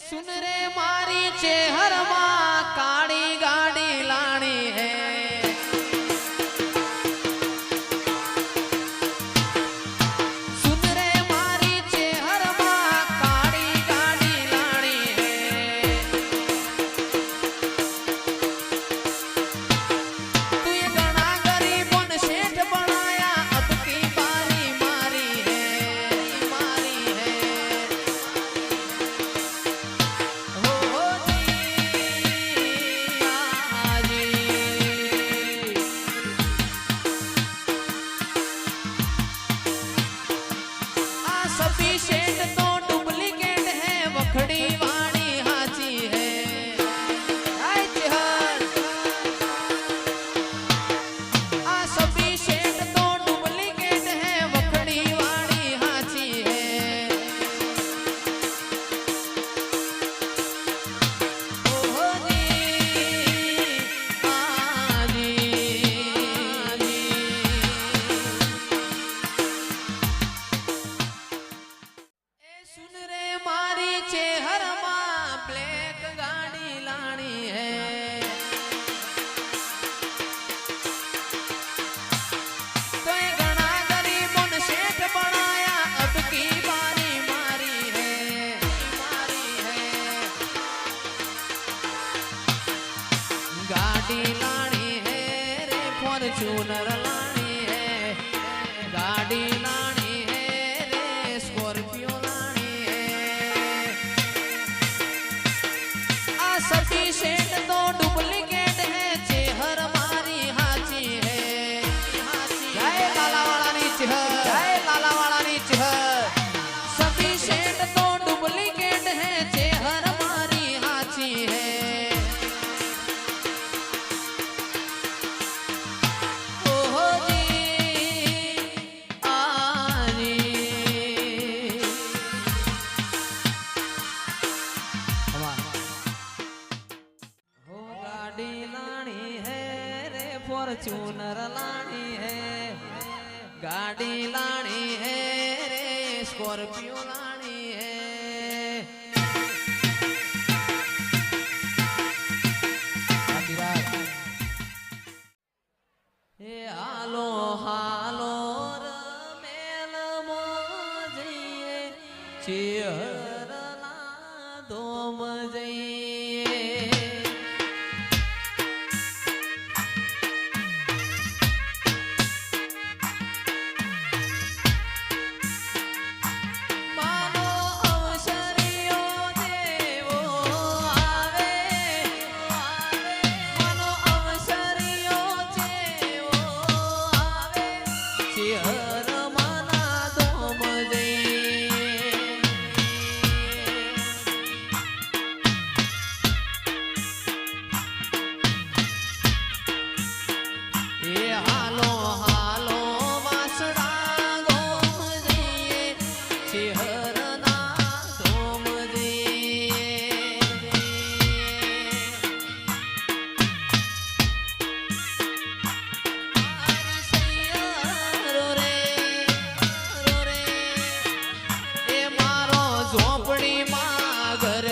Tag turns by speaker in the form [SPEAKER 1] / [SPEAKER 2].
[SPEAKER 1] सुन रे मारी चेहर माँ काली गाड़ी लानी है। सुन रे मारी चेहर माँ काली गाड़ी लानी है। तू ये घना गरीबों ने सेठ बनाया, अब की बारी मारी है, मारी है। सभी शेड तो डुप्लीकेट है, वखड़ी वाणी हाची है। सभी शेड तो डुप्लीकेट है, वखड़ी वाणी हाची है। ओहो जी आजी सुन रे मारी चेहर माँ ब्लैक गाड़ी लानी है। तो ये घना गरीबों ने सेठ बनाया, अब की बारी मारी है, मारी है। गाड़ी लानी है रे फॉर्च्यूनर लानी है। गाड़ी लानी है रे स्कॉर्पियो सभी शेड तो डुप्लीकेट है, चेहर मारी हाची है। जय लाला वाला नीच है, जय लाला वाला नीच है। सभी शेड तो डुप्लीकेट है, चेहर मारी हाची है। ओहो जी आजी गाड़ी लानी है रे फॉर्च्यूनर लानी है। गाड़ी लानी है रे स्कॉर्पियो लानी है। ए हालो हालो रमेल मोजिए चेहर ना दोम जइए। झोपड़ी माँ घर